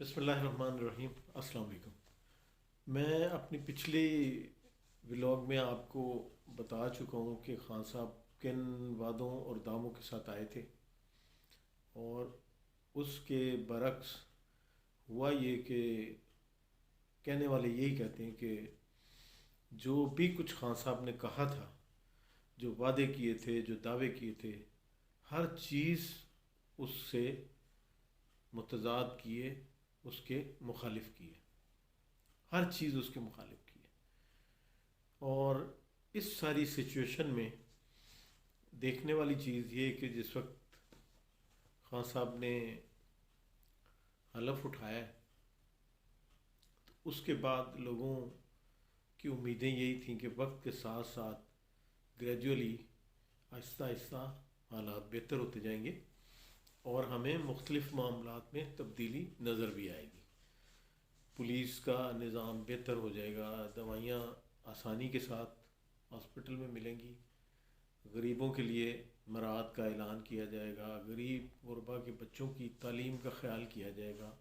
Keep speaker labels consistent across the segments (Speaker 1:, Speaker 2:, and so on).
Speaker 1: बिस्मिल्लाहिर्रहमानिर्रहीम। अस्सलाम वालेकुम। मैं अपनी पिछली व्लॉग में आपको बता चुका हूँ कि खान साहब किन वादों और दामों के साथ आए थे, और उसके बरक्स हुआ ये कि कहने वाले यही कहते हैं कि जो भी कुछ खान साहब ने कहा था, जो वादे किए थे, जो दावे किए थे, हर चीज़ उससे मुतजाद किए, उसके मुखालिफ किए, हर चीज़ उसके मुखालिफ की है। और इस सारी सिचुएशन में देखने वाली चीज़ ये कि जिस वक्त खान साहब ने हलफ उठाया है, तो उसके बाद लोगों की उम्मीदें यही थी कि वक्त के साथ साथ ग्रेजुअली आहिस्ता आहिस्ता हालात बेहतर होते जाएंगे और हमें मुख्तलिफ़ मामलात में तब्दीली नज़र भी आएगी। पुलिस का निज़ाम बेहतर हो जाएगा, दवाइयाँ आसानी के साथ हॉस्पिटल में मिलेंगी, गरीबों के लिए मराद का ऐलान किया जाएगा, गरीब गुरबा के बच्चों की तालीम का ख्याल किया जाएगा,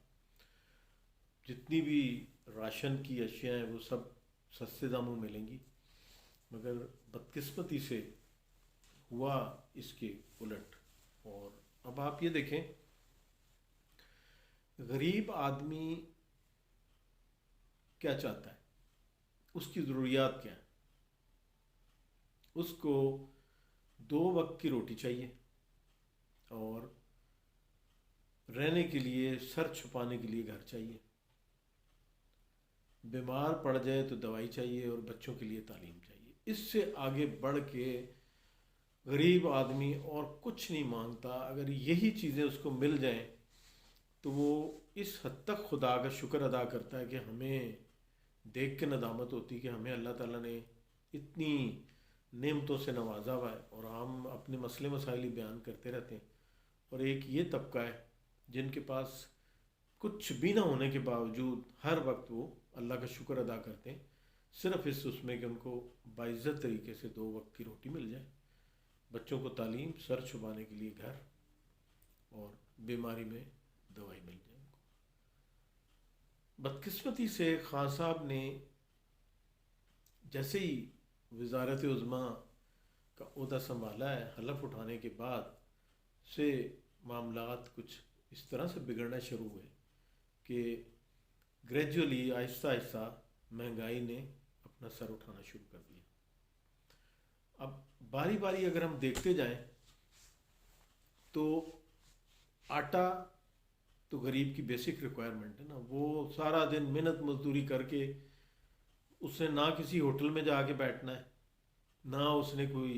Speaker 1: जितनी भी राशन की अशिया हैं वो सब सस्ते दामों में मिलेंगी। मगर बदकिस्मती से हुआ इसके उलट। और अब आप ये देखें, गरीब आदमी क्या चाहता है, उसकी ज़रूरियात क्या है। उसको 2 वक्त की रोटी चाहिए, और रहने के लिए, सर छुपाने के लिए घर चाहिए, बीमार पड़ जाए तो दवाई चाहिए, और बच्चों के लिए तालीम चाहिए। इससे आगे बढ़ के गरीब आदमी और कुछ नहीं मांगता। अगर यही चीज़ें उसको मिल जाएं तो वो इस हद तक खुदा का शुक्र अदा करता है कि हमें देख के नदामत होती है कि हमें अल्लाह ताला ने इतनी नेमतों से नवाजा हुआ है। और हम अपने मसले मसाइल ही बयान करते रहते हैं, और एक ये तबका है जिनके पास कुछ भी ना होने के बावजूद हर वक्त वो अल्लाह का शुक्र अदा करते हैं, सिर्फ इस उसमें कि उनको बाइज़्ज़त तरीके से 2 वक्त की रोटी मिल जाए, बच्चों को तालीम, सर छुपाने के लिए घर, और बीमारी में दवाई मिल जाए उनको। बदकिस्मती से खान साहब ने जैसे ही वजारत उज़्मा का ओहदा संभाला है, हलफ उठाने के बाद से मामलात कुछ इस तरह से बिगड़ना शुरू हुए कि ग्रेजुअली आहिस्ता आहिस्ता महंगाई ने अपना सर उठाना शुरू कर दिया। अब बारी बारी अगर हम देखते जाएं तो आटा तो गरीब की बेसिक रिक्वायरमेंट है ना, वो सारा दिन मेहनत मजदूरी करके उसने ना किसी होटल में जाके बैठना है, ना उसने कोई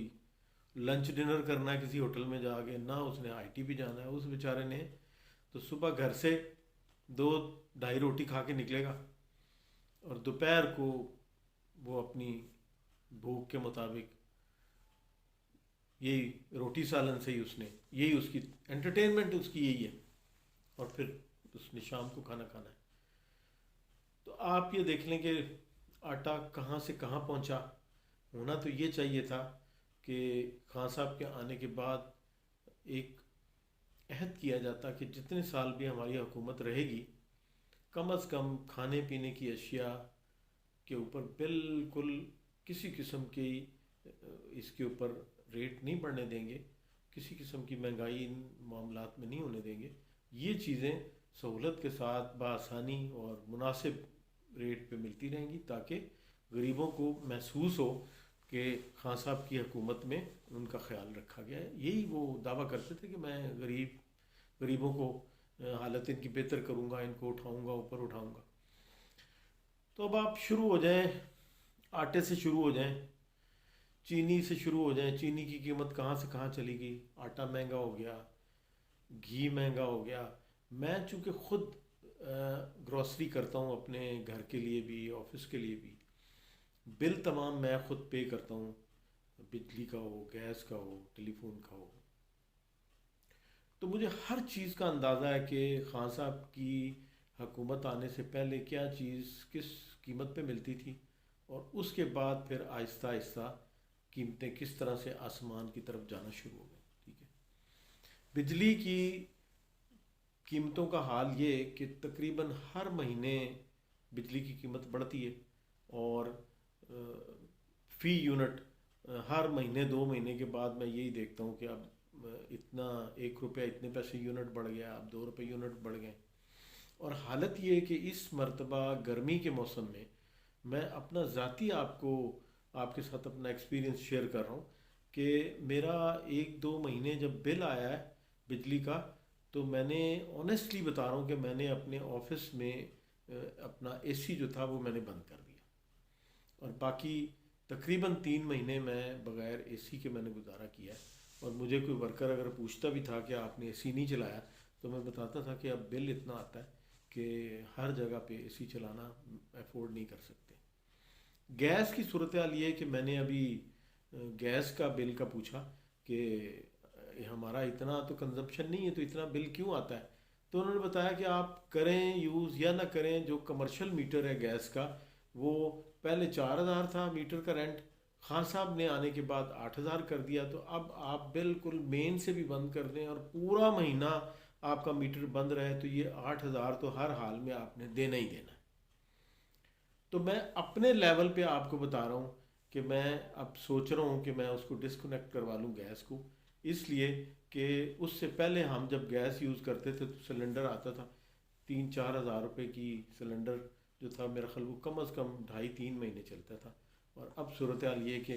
Speaker 1: लंच डिनर करना है किसी होटल में जाके, ना उसने आईटी भी जाना है। उस बेचारे ने तो सुबह घर से 2-2.5 रोटी खा के निकलेगा, और दोपहर को वो अपनी भूख के मुताबिक यही रोटी सालन से ही उसने, यही उसकी एंटरटेनमेंट उसकी यही है, और फिर उसने शाम को खाना खाना है। तो आप ये देख लें कि आटा कहाँ से कहाँ पहुँचा। होना तो ये चाहिए था कि खान साहब के आने के बाद एक अहद किया जाता कि जितने साल भी हमारी हुकूमत रहेगी, कम अज़ कम खाने पीने की अशिया के ऊपर बिल्कुल किसी किस्म की इसके ऊपर रेट नहीं बढ़ने देंगे, किसी किस्म की महंगाई इन मामलात में नहीं होने देंगे। ये चीज़ें सहूलत के साथ बआसानी और मुनासिब रेट पे मिलती रहेंगी, ताकि गरीबों को महसूस हो कि खान साहब की हुकूमत में उनका ख्याल रखा गया है। यही वो दावा करते थे कि मैं गरीबों को हालत इनकी बेहतर करूँगा, इनको उठाऊँगा, ऊपर उठाऊँगा। तो अब आप शुरू हो जाएं, आटे से शुरू हो जाएं, चीनी से शुरू हो जाएं। चीनी की कीमत कहाँ से कहाँ चली गई, आटा महंगा हो गया, घी महंगा हो गया। मैं चूँकि ख़ुद ग्रॉसरी करता हूँ अपने घर के लिए भी, ऑफिस के लिए भी, बिल तमाम मैं ख़ुद पे करता हूँ, बिजली का हो, गैस का हो, टेलीफोन का हो। तो मुझे हर चीज़ का अंदाज़ा है कि खान साहब की हुकूमत आने से पहले क्या चीज़ किस कीमत पे मिलती थी, और उसके बाद फिर आहिस्ता आहिस्ता कीमतें किस तरह से आसमान की तरफ जाना शुरू हो गई। ठीक है, बिजली की कीमतों का हाल ये कि तकरीबन हर महीने बिजली की कीमत बढ़ती है, और फ़ी यूनिट हर महीने 2 महीने के बाद मैं यही देखता हूँ कि अब इतना 1 रुपया इतने पैसे यूनिट बढ़ गया, अब 2 रुपये यूनिट बढ़ गए। और हालत ये है कि इस मर्तबा गर्मी के मौसम में मैं अपना ज़ाती आपको आपके साथ अपना एक्सपीरियंस शेयर कर रहा हूँ कि मेरा 1-2 महीने जब बिल आया है बिजली का, तो मैंने ऑनेस्टली बता रहा हूँ कि मैंने अपने ऑफिस में अपना एसी जो था वो मैंने बंद कर दिया, और बाकी तकरीबन 3 महीने मैं बग़ैर एसी के मैंने गुजारा किया है। और मुझे कोई वर्कर अगर पूछता भी था कि आपने एसी नहीं चलाया, तो मैं बताता था कि अब बिल इतना आता है कि हर जगह पे एसी चलाना अफोर्ड नहीं कर सकते। गैस की सूरत हाल ये है कि मैंने अभी गैस का बिल का पूछा कि हमारा इतना तो कंजप्शन नहीं है, तो इतना बिल क्यों आता है। तो उन्होंने बताया कि आप करें यूज़ या ना करें, जो कमर्शियल मीटर है गैस का, वो पहले 4,000 था मीटर का रेंट, खान साहब ने आने के बाद 8,000 कर दिया। तो अब आप बिल्कुल मेन से भी बंद कर दें और पूरा महीना आपका मीटर बंद रहे, तो ये 8,000 तो हर हाल में आपने देना ही देना है। तो मैं अपने लेवल पे आपको बता रहा हूँ कि मैं अब सोच रहा हूँ कि मैं उसको डिस्कनेक्ट करवा लूँ गैस को, इसलिए कि उससे पहले हम जब गैस यूज़ करते थे तो सिलेंडर आता था 3-4 हज़ार रुपये की सिलेंडर जो था, मेरा ख्याल वो कम अज़ कम 2.5-3 महीने चलता था। और अब सूरत हाल ये कि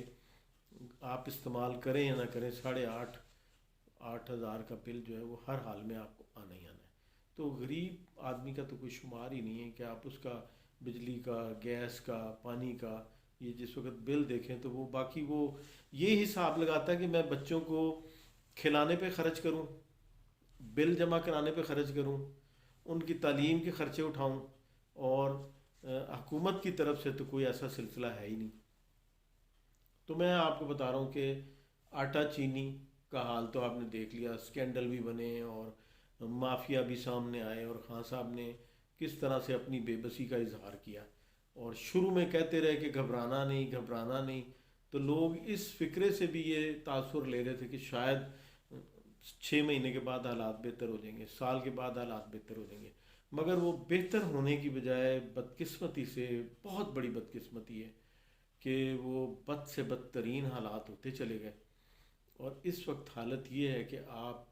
Speaker 1: आप इस्तेमाल करें या ना करें, 8,500-8,000 का बिल जो है वो हर हाल में आपको आना ही आना है। तो गरीब आदमी का तो कोई शुमार ही नहीं है कि आप उसका बिजली का, गैस का, पानी का, ये जिस वक्त बिल देखें तो वो बाकी वो ये हिसाब लगाता है कि मैं बच्चों को खिलाने पे ख़र्च करूं, बिल जमा कराने पे ख़र्च करूं, उनकी तालीम के ख़र्चे उठाऊं, और हुकूमत की तरफ से तो कोई ऐसा सिलसिला है ही नहीं। तो मैं आपको बता रहा हूँ कि आटा चीनी का हाल तो आपने देख लिया, स्कैंडल भी बने और माफिया भी सामने आए, और खान साहब ने किस तरह से अपनी बेबसी का इजहार किया। और शुरू में कहते रहे कि घबराना नहीं, घबराना नहीं, तो लोग इस फिक्रे से भी ये तासुर ले रहे थे कि शायद 6 महीने के बाद हालात बेहतर हो जाएंगे, साल के बाद हालात बेहतर हो जाएंगे। मगर वो बेहतर होने की बजाय बदकिस्मती से, बहुत बड़ी बदकिस्मती है कि वो बद से बदतरीन हालात होते चले गए। और इस वक्त हालत ये है कि आप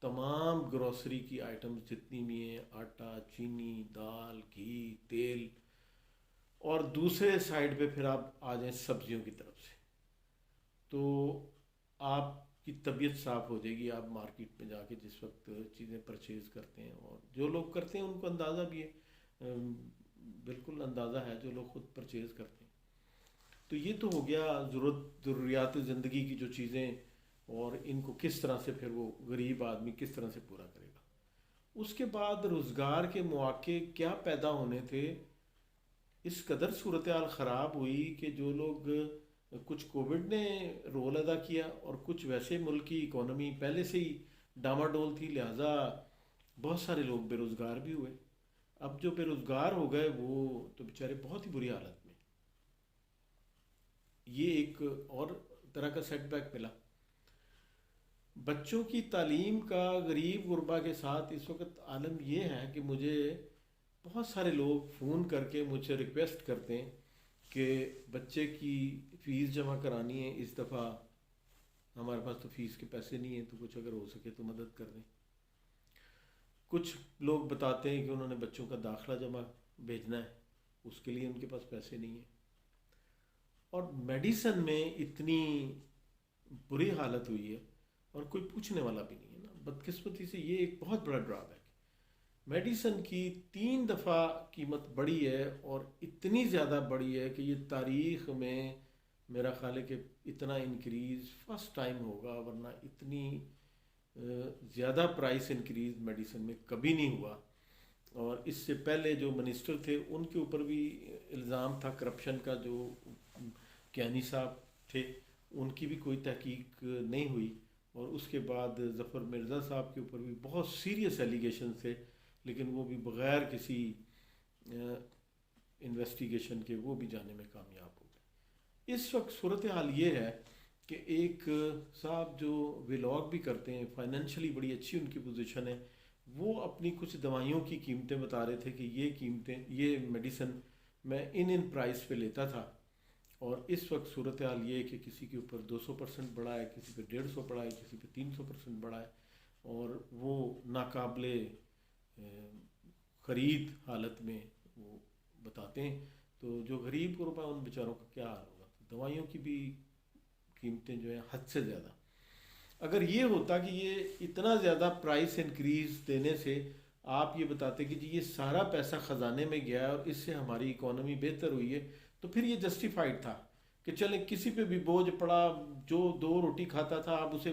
Speaker 1: तमाम ग्रॉसरी की आइटम्स जितनी भी हैं, आटा, चीनी, दाल, घी, तेल, और दूसरे साइड पे फिर आप आ जाएं सब्जियों की तरफ से, तो आपकी तबीयत साफ़ हो जाएगी। आप मार्केट में जाके जिस वक्त चीज़ें परचेज़ करते हैं, और जो लोग करते हैं उनको अंदाज़ा भी है, बिल्कुल अंदाज़ा है जो लोग ख़ुद परचेज़ करते हैं। तो ये तो हो गया ज़रूरियात ज़िंदगी की जो चीज़ें, और इनको किस तरह से फिर वो गरीब आदमी किस तरह से पूरा करेगा। उसके बाद रोज़गार के मौके क्या पैदा होने थे। इस कदर सूरत हाल ख़राब हुई कि जो लोग, कुछ कोविड ने रोल अदा किया, और कुछ वैसे मुल्क की इकोनॉमी पहले से ही डामाडोल थी, लिहाजा बहुत सारे लोग बेरोज़गार भी हुए। अब जो बेरोज़गार हो गए वो तो बेचारे बहुत ही बुरी हालत में। ये एक और तरह का सेटबैक मिला। बच्चों की तालीम का गरीब गुरबा के साथ इस वक्त आलम ये है कि मुझे बहुत सारे लोग फ़ोन करके मुझसे रिक्वेस्ट करते हैं कि बच्चे की फ़ीस जमा करानी है, इस दफ़ा हमारे पास तो फ़ीस के पैसे नहीं हैं, तो कुछ अगर हो सके तो मदद कर दें। कुछ लोग बताते हैं कि उन्होंने बच्चों का दाखिला जमा भेजना है, उसके लिए उनके पास पैसे नहीं है। और मेडिसन में इतनी बुरी हालत हुई है और कोई पूछने वाला भी नहीं है ना। बदकिस्मती से ये एक बहुत बड़ा ड्रॉबैक है। मेडिसन की 3 दफ़ा कीमत बढ़ी है, और इतनी ज़्यादा बढ़ी है कि ये तारीख़ में मेरा ख्याल है कि इतना इंक्रीज़ फ़र्स्ट टाइम होगा, वरना इतनी ज़्यादा प्राइस इंक्रीज़ मेडिसन में कभी नहीं हुआ। और इससे पहले जो मिनिस्टर थे उनके ऊपर भी इल्ज़ाम था करप्शन का, जो कियानी साहब थे, उनकी भी कोई तहकीक नहीं हुई। और उसके बाद ज़फ़र मिर्ज़ा साहब के ऊपर भी बहुत सीरियस एलिगेशन थे, लेकिन वो भी बग़ैर किसी इन्वेस्टिगेशन के वो भी जाने में कामयाब हो गए। इस वक्त सूरत हाल ये है कि एक साहब जो व्लॉग भी करते हैं, फाइनेंशियली बड़ी अच्छी उनकी पोजीशन है, वो अपनी कुछ दवाइयों की कीमतें बता रहे थे कि ये कीमतें, ये मेडिसिन मैं इन प्राइस पे लेता था, और इस वक्त सूरत हाल ये है कि किसी के ऊपर 200% बढ़ा है, किसी पे 150 बढ़ा है, किसी पे 300% बढ़ा है, और वो नाकाबले ख़रीद हालत में वो बताते हैं। तो जो गरीब गुरबा उन बेचारों का क्या हाल होगा। तो दवाइयों की भी कीमतें जो है हद से ज़्यादा। अगर ये होता कि ये इतना ज़्यादा प्राइस इंक्रीज़ देने से आप ये बताते कि जी ये सारा पैसा ख़जाने में गया है और इससे हमारी इकोनॉमी बेहतर हुई है, तो फिर ये जस्टिफाइड था कि चलें किसी पे भी बोझ पड़ा, जो 2 रोटी खाता था अब उसे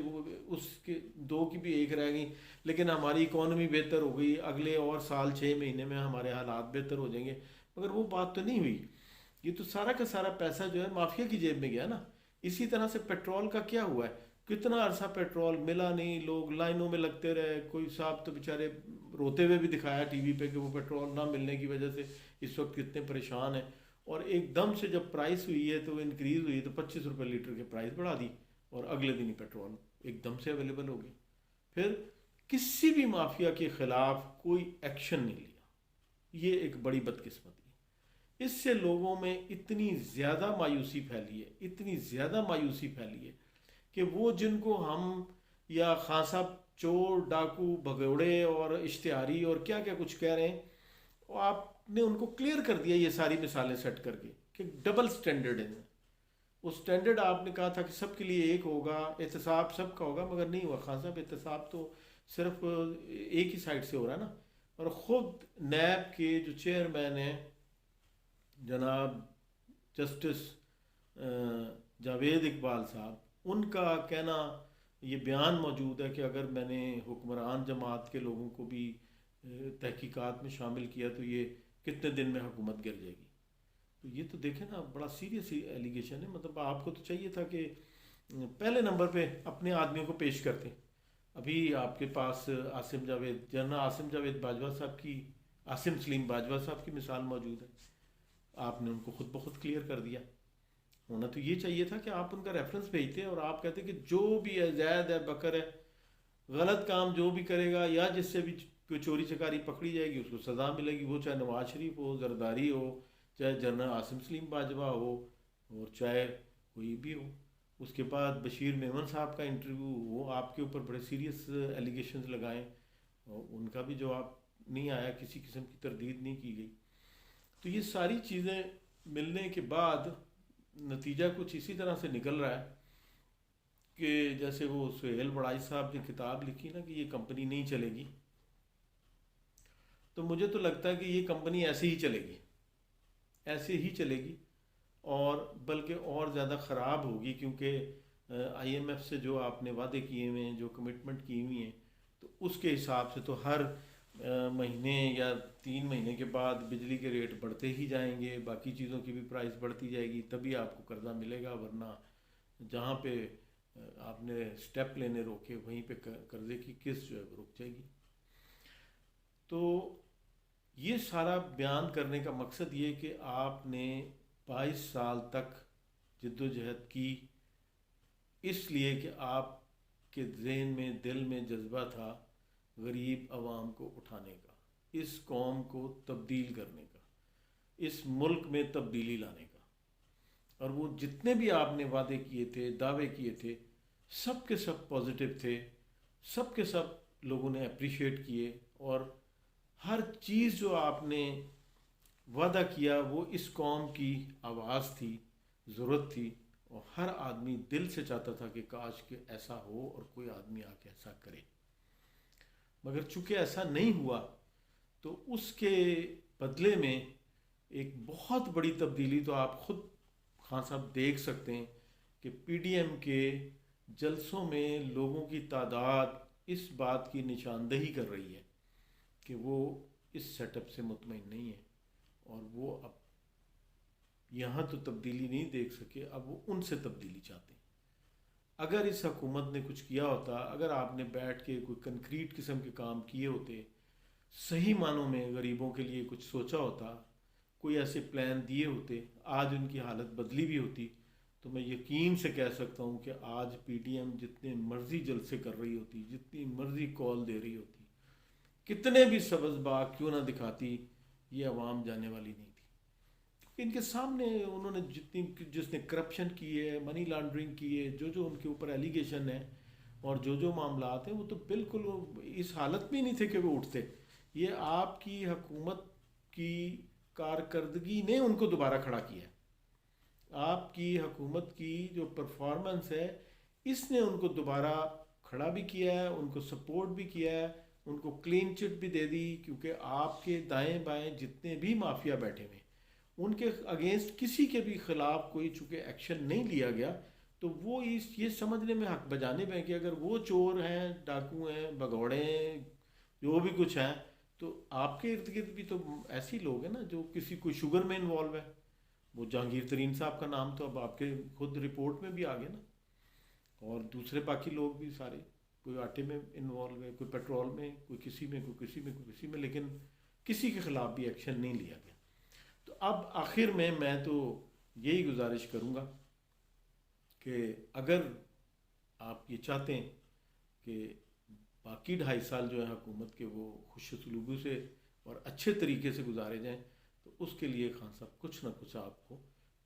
Speaker 1: उसके 2 की भी 1 रह गई, लेकिन हमारी इकोनॉमी बेहतर हो गई, अगले और साल 6 महीने में हमारे हालात बेहतर हो जाएंगे। मगर वो बात तो नहीं हुई। ये तो सारा का सारा पैसा जो है माफिया की जेब में गया ना। इसी तरह से पेट्रोल का क्या हुआ है, कितना अरसा पेट्रोल मिला नहीं, लोग लाइनों में लगते रहे। कोई साहब तो बेचारे रोते हुए भी दिखाया टीवी पे कि वो पेट्रोल ना मिलने की वजह से इस वक्त कितने परेशान हैं। और एकदम से जब प्राइस हुई है तो इंक्रीज़ हुई तो 25 रुपये लीटर के प्राइस बढ़ा दी, और अगले दिन ही पेट्रोल एकदम से अवेलेबल हो गई। फिर किसी भी माफिया के खिलाफ कोई एक्शन नहीं लिया। ये एक बड़ी बदकिस्मती है। इससे लोगों में इतनी ज़्यादा मायूसी फैली है, इतनी ज़्यादा मायूसी फैली है कि वो जिनको हम या खां साहब चोर डाकू भगोड़े और इश्तिहारी और क्या क्या कुछ कह रहे हैं, वो आपने उनको क्लियर कर दिया ये सारी मिसालें सेट करके कि डबल स्टैंडर्ड है। वो स्टैंडर्ड आपने कहा था कि सबके लिए एक होगा, एहतसाब सबका होगा, मगर नहीं हुआ खान साहब। एहतसाब तो सिर्फ एक ही साइड से हो रहा है ना। और ख़ुद नैब के जो चेयरमैन हैं जनाब जस्टिस जावेद इकबाल साहब, उनका कहना, ये बयान मौजूद है कि अगर मैंने हुक्मरान जमात के लोगों को भी तहकीकात में शामिल किया तो ये कितने दिन में हुकूमत गिर जाएगी। तो ये तो देखें ना, बड़ा सीरियस एलिगेशन है। मतलब आपको तो चाहिए था कि पहले नंबर पे अपने आदमियों को पेश करते। अभी आपके पास आसिम जावेद, जनरल आसिम जावेद बाजवा साहब की, आसिम सलीम बाजवा साहब की मिसाल मौजूद है। आपने उनको खुद ब खुद क्लियर कर दिया। होना तो ये चाहिए था कि आप उनका रेफरेंस भेजते और आप कहते कि जो भी है, जैद है, बकर है, गलत काम जो भी करेगा या जिससे भी कोई चोरी चकारी पकड़ी जाएगी उसको सज़ा मिलेगी, वो चाहे नवाज शरीफ हो, जरदारी हो, चाहे जनरल आसिम सलीम बाजवा हो, और चाहे कोई भी हो। उसके बाद बशीर मेमन साहब का इंटरव्यू, वो आपके ऊपर बड़े सीरियस एलिगेशंस लगाएं और उनका भी जवाब नहीं आया, किसी किस्म की तरदीद नहीं की गई। तो ये सारी चीज़ें मिलने के बाद नतीजा कुछ इसी तरह से निकल रहा है कि जैसे वो सुहेल बड़ाई साहब ने किताब लिखी ना कि ये कंपनी नहीं चलेगी, तो मुझे तो लगता है कि ये कंपनी ऐसे ही चलेगी, ऐसे ही चलेगी, और बल्कि और ज़्यादा ख़राब होगी। क्योंकि आईएमएफ से जो आपने वादे किए हुए हैं, जो कमिटमेंट की हुई हैं, तो उसके हिसाब से तो हर महीने या 3 महीने के बाद बिजली के रेट बढ़ते ही जाएंगे, बाकी चीज़ों की भी प्राइस बढ़ती जाएगी, तभी आपको कर्जा मिलेगा। वरना जहाँ पे आपने स्टेप लेने रोके वहीं पे कर्जे की किस्त जो है वो रुक जाएगी। तो ये सारा बयान करने का मकसद ये कि आपने 22 साल तक जद्दोजहद की, इसलिए कि आपके जहन में, दिल में जज्बा था गरीब आवाम को उठाने का, इस कौम को तब्दील करने का, इस मुल्क में तब्दीली लाने का। और वो जितने भी आपने वादे किए थे, दावे किए थे, सब के सब पॉजिटिव थे, सब के सब लोगों ने अप्रिशिएट किए। और हर चीज़ जो आपने वादा किया वो इस कौम की आवाज़ थी, ज़रूरत थी, और हर आदमी दिल से चाहता था कि काश कि ऐसा हो और कोई आदमी आके ऐसा करे। मगर चूँकि ऐसा नहीं हुआ, तो उसके बदले में एक बहुत बड़ी तब्दीली तो आप ख़ुद खान साहब देख सकते हैं कि पीडीएम के जलसों में लोगों की तादाद इस बात की निशानदही कर रही है कि वो इस सेटअप से मुतमईन नहीं है, और वो अब यहाँ तो तब्दीली नहीं देख सके, अब वो उनसे तब्दीली चाहते हैं। अगर इस हुकूमत ने कुछ किया होता, अगर आपने बैठ के कोई कंक्रीट किस्म के काम किए होते, सही मानों में गरीबों के लिए कुछ सोचा होता, कोई ऐसे प्लान दिए होते, आज उनकी हालत बदली भी होती, तो मैं यकीन से कह सकता हूँ कि आज पीडीएम जितने मर्ज़ी जलसे कर रही होती, जितनी मर्ज़ी कॉल दे रही होती, कितने भी सब्ज़ बाग क्यों ना दिखाती, ये अवाम जाने वाली नहीं थी। इनके सामने उन्होंने जिसने करप्शन की है, मनी लॉन्ड्रिंग की है, जो जो उनके ऊपर एलिगेशन है और जो जो मामलात हैं, वो तो बिल्कुल इस हालत में ही नहीं थे कि वो उठते। ये आपकी हुकूमत की कारकर्दगी ने उनको दोबारा खड़ा किया। आपकी हुकूमत की जो परफॉर्मेंस है, इसने उनको दोबारा खड़ा भी किया है, उनको सपोर्ट भी किया है, उनको क्लीन चिट भी दे दी। क्योंकि आपके दाएं बाएं जितने भी माफिया बैठे हुए, उनके अगेंस्ट किसी के भी खिलाफ कोई चूँकि एक्शन नहीं लिया गया, तो वो ये समझने में हक बजाने में कि अगर वो चोर हैं, डाकू हैं, भगौड़े हैं, जो भी कुछ हैं, तो आपके इर्द गिर्द भी तो ऐसे ही लोग हैं ना जो किसी कोई शुगर में इन्वॉल्व है। वो जहांगीर तरीन साहब का नाम तो अब आपके खुद रिपोर्ट में भी आ गया ना। और दूसरे बाकी लोग भी सारे, कोई आटे में इन्वॉल्व है, कोई पेट्रोल में, कोई किसी में, कोई किसी में, कोई किसी में, लेकिन किसी के खिलाफ भी एक्शन नहीं लिया गया। तो अब आखिर में मैं तो यही गुजारिश करूँगा कि अगर आप ये चाहते हैं कि बाकी 2.5 साल जो है हुकूमत के वो खुश सलूकी से और अच्छे तरीके से गुजारे जाएं, तो उसके लिए खान साहब कुछ ना कुछ आपको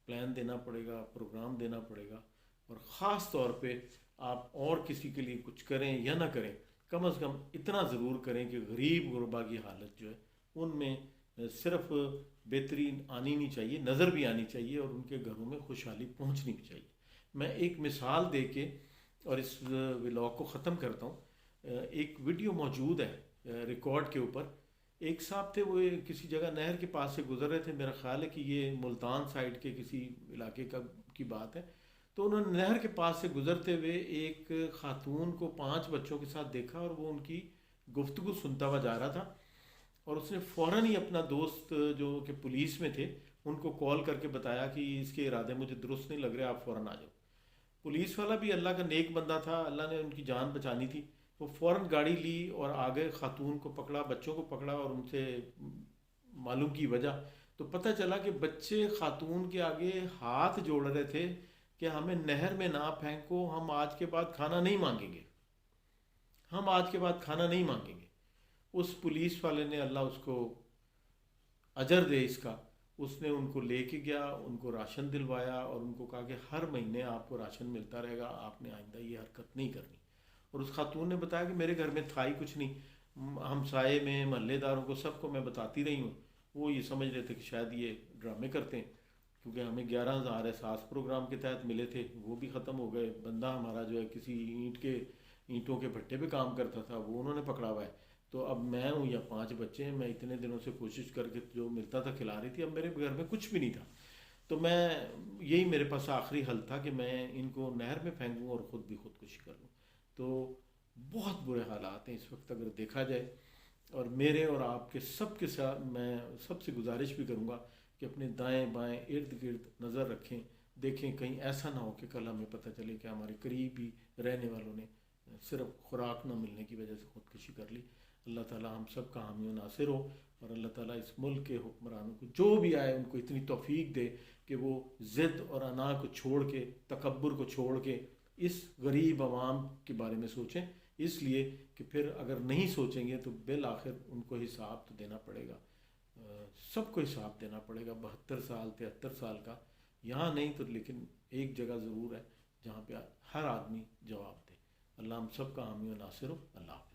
Speaker 1: प्लान देना पड़ेगा, प्रोग्राम देना पड़ेगा। और ख़ास तौर पे आप और किसी के लिए कुछ करें या ना करें, कम से कम इतना ज़रूर करें कि गरीब गुरबा की हालत जो है उनमें सिर्फ बेहतरी आनी नहीं चाहिए, नज़र भी आनी चाहिए और उनके घरों में खुशहाली पहुंचनी भी चाहिए। मैं एक मिसाल दे के और इस व्लॉग को ख़त्म करता हूँ। एक वीडियो मौजूद है रिकॉर्ड के ऊपर। एक साहब थे, वो किसी जगह नहर के पास से गुजर रहे थे, मेरा ख्याल है कि ये मुल्तान साइड के किसी इलाके की बात है। तो उन्होंने नहर के पास से गुजरते हुए एक खातून को 5 बच्चों के साथ देखा और वो उनकी गुफ्तगू सुनता हुआ जा रहा था। और उसने फ़ौरन ही अपना दोस्त जो कि पुलिस में थे उनको कॉल करके बताया कि इसके इरादे मुझे दुरुस्त नहीं लग रहे, आप फ़ौरन आ जाओ। पुलिस वाला भी अल्लाह का नेक बंदा था, अल्लाह ने उनकी जान बचानी थी। वो फ़ौरन गाड़ी ली और आगे खातून को पकड़ा, बच्चों को पकड़ा और उनसे मालूम की वजह। तो पता चला कि बच्चे खातून के आगे हाथ जोड़ रहे थे कि हमें नहर में ना फेंको, हम आज के बाद खाना नहीं मांगेंगे, हम आज के बाद खाना नहीं मांगेंगे। उस पुलिस वाले ने, अल्लाह उसको अजर दे इसका, उसने उनको लेके गया, उनको राशन दिलवाया और उनको कहा कि हर महीने आपको राशन मिलता रहेगा, आपने आइंदा ये हरकत नहीं करनी। और उस खातून ने बताया कि मेरे घर में था ही कुछ नहीं, हमसाए में, महल्लेदारों को, सबको मैं बताती रही हूँ। वो ये समझ रहे थे कि शायद ये ड्रामे करते हैं, क्योंकि हमें 11,000 एहसास प्रोग्राम के तहत मिले थे, वो भी ख़त्म हो गए। बंदा हमारा जो है किसी ईंटों के भट्टे पे काम करता था, वो उन्होंने पकड़ा हुआ है। तो अब मैं हूँ या 5 बच्चे हैं, मैं इतने दिनों से कोशिश करके जो मिलता था खिला रही थी, अब मेरे घर में कुछ भी नहीं था। तो मैं, यही मेरे पास आखिरी हल था कि मैं इनको नहर में फेंकूँ और ख़ुद भी खुदकुशी कर लूँ। तो बहुत बुरे हालात हैं इस वक्त अगर देखा जाए। और मेरे और आपके सबके साथ मैं सबसे गुजारिश भी करूँगा कि अपने दाएं बाएं इर्द गिर्द नज़र रखें, देखें कहीं ऐसा ना हो कि कल हमें पता चले कि हमारे करीबी रहने वालों ने सिर्फ खुराक ना मिलने की वजह से खुदकुशी कर ली। अल्लाह ताला हम सब का हामी नासिर हो और अल्लाह ताला इस मुल्क के हुक्मरानों को जो भी आए उनको इतनी तौफीक दे कि वो ज़िद और अना को छोड़ के, तकब्बुर को छोड़ के इस गरीब आवाम के बारे में सोचें। इसलिए कि फिर अगर नहीं सोचेंगे तो बिल आखिर उनको हिसाब तो देना पड़ेगा, सबको हिसाब देना पड़ेगा 72 साल 73 साल का। यहाँ नहीं तो लेकिन एक जगह ज़रूर है जहाँ पे हर आदमी जवाब दे। अल्लाह हम सब का हामी व नासिर हो। अल्लाह।